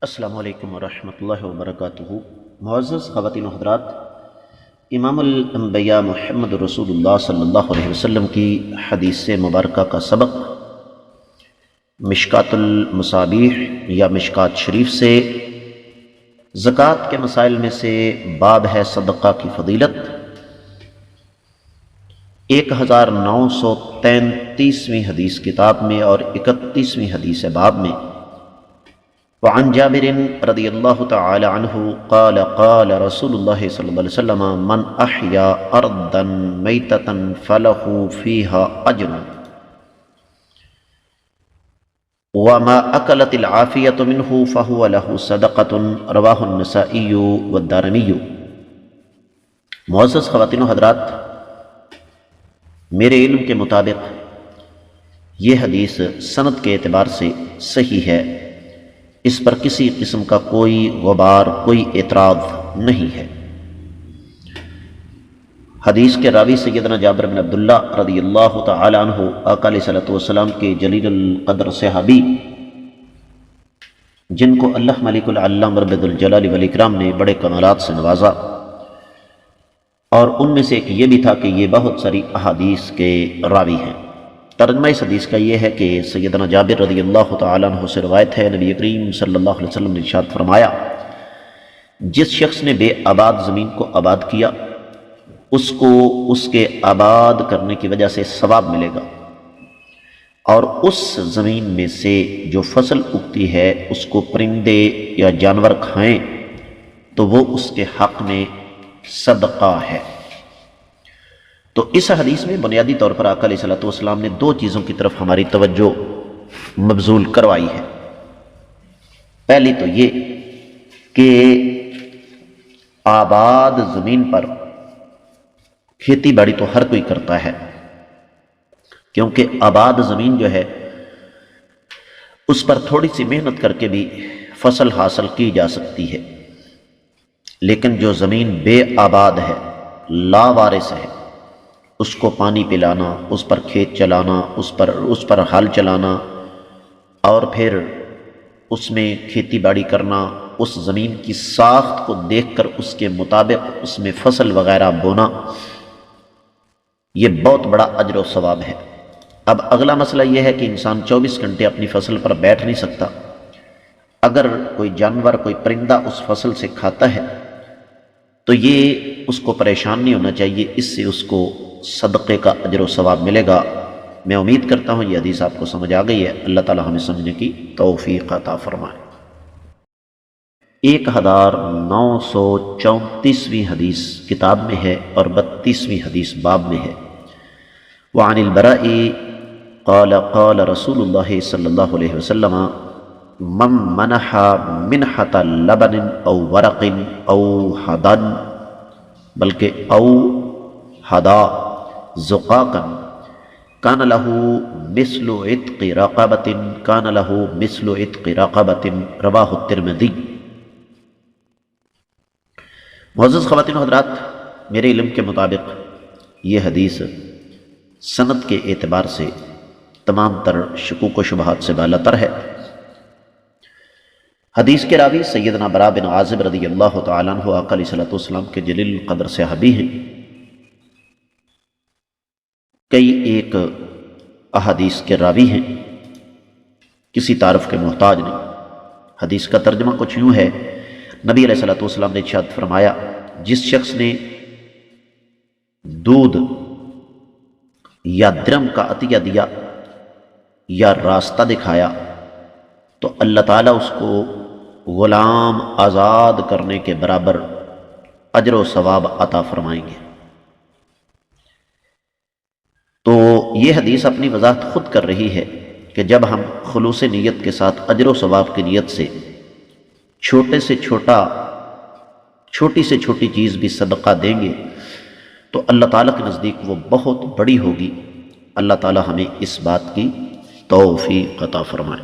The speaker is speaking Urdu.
السلام علیکم ورحمۃ اللہ وبرکاتہ۔ معزز خواتین و حضرات، امام الانبیاء محمد رسول اللہ صلی اللہ علیہ وسلم کی حدیث مبارکہ کا سبق مشکات المصابیح یا مشکات شریف سے زکوٰۃ کے مسائل میں سے باب ہے صدقہ کی فضیلت۔ 1933ویں حدیث کتاب میں اور 31ویں حدیث باب میں وعن جابر رضی اللہ تعالی عنہ قال قال رسول اللہ صلی اللہ علیہ وسلم من احیا ارضا میتتا فلہ فیہا اجر وما اکلت العافیۃ منہ فہو لہ صدقۃ، رواہ النسائی والدارمی۔ معزز خواتین و حضرات، میرے علم کے مطابق یہ حدیث سند کے اعتبار سے صحیح ہے، اس پر کسی قسم کا کوئی غبار، کوئی اعتراض نہیں ہے۔ حدیث کے راوی سیدنا جابر بن عبداللہ رضی اللہ تعالی عنہ، آقا علیہ صلوٰۃ والسلام کے جلیل القدر صحابی، جن کو اللہ ملک العلام رب ذوالجلال والاکرام نے بڑے کمالات سے نوازا، اور ان میں سے ایک یہ بھی تھا کہ یہ بہت ساری احادیث کے راوی ہیں۔ ترجمہ اس حدیث کا یہ ہے کہ سیدنا جابر رضی اللہ تعالیٰ عنہ سے روایت ہے، نبی کریم صلی اللہ علیہ وسلم نے ارشاد فرمایا، جس شخص نے بے آباد زمین کو آباد کیا، اس کو اس کے آباد کرنے کی وجہ سے ثواب ملے گا، اور اس زمین میں سے جو فصل اگتی ہے اس کو پرندے یا جانور کھائیں تو وہ اس کے حق میں صدقہ ہے۔ تو اس حدیث میں بنیادی طور پر آقا علیہ الصلوۃ والسلام نے دو چیزوں کی طرف ہماری توجہ مبذول کروائی ہے۔ پہلی تو یہ کہ آباد زمین پر کھیتی باڑی تو ہر کوئی کرتا ہے، کیونکہ آباد زمین جو ہے اس پر تھوڑی سی محنت کر کے بھی فصل حاصل کی جا سکتی ہے، لیکن جو زمین بے آباد ہے، لاوارث ہے، اس کو پانی پلانا، اس پر کھیت چلانا، اس پر ہل چلانا، اور پھر اس میں کھیتی باڑی کرنا، اس زمین کی ساخت کو دیکھ کر اس کے مطابق اس میں فصل وغیرہ بونا، یہ بہت بڑا اجر و ثواب ہے۔ اب اگلا مسئلہ یہ ہے کہ انسان 24 گھنٹے اپنی فصل پر بیٹھ نہیں سکتا۔ اگر کوئی جانور، کوئی پرندہ اس فصل سے کھاتا ہے تو یہ اس کو پریشان نہیں ہونا چاہیے، اس سے اس کو صدقے کا اجر و ثواب ملے گا۔ میں امید کرتا ہوں یہ حدیث آپ کو سمجھ آ گئی ہے۔ اللہ تعالی ہمیں سمجھنے کی توفیق عطا فرمائے۔ 1934ویں حدیث کتاب میں ہے اور 32ویں حدیث باب میں ہے۔ وعن البراء قال قال رسول اللہ صلی اللہ علیہ وسلم من منح منحة لبن او ورق او حدن، بلکہ او حدا زقاقا کان له مثل عتق رقبۃ، کان له مثل عتق رقبۃ، رواہ الترمذی۔ معزز خواتین و حضرات، میرے علم کے مطابق یہ حدیث سند کے اعتبار سے تمام تر شکوک و شبہات سے بالا تر ہے۔ حدیث کے راوی سیدنا براء بن عازب رضی اللہ تعالیٰ عنہ، آقا علیہ الصلوۃ والسلام کے جلیل القدر صحابی ہیں۔ کئی ایک احادیث کے راوی ہیں، کسی تعارف کے محتاج نہیں۔ حدیث کا ترجمہ کچھ یوں ہے، نبی علیہ الصلوۃ والسلام نے ارشاد فرمایا، جس شخص نے دودھ یا درم کا عطیہ دیا یا راستہ دکھایا تو اللہ تعالیٰ اس کو غلام آزاد کرنے کے برابر اجر و ثواب عطا فرمائیں گے۔ تو یہ حدیث اپنی وضاحت خود کر رہی ہے کہ جب ہم خلوص نیت کے ساتھ اجر و ثواب کی نیت سے چھوٹی سے چھوٹی چیز بھی صدقہ دیں گے تو اللہ تعالیٰ کے نزدیک وہ بہت بڑی ہوگی۔ اللہ تعالیٰ ہمیں اس بات کی توفیق عطا فرمائے۔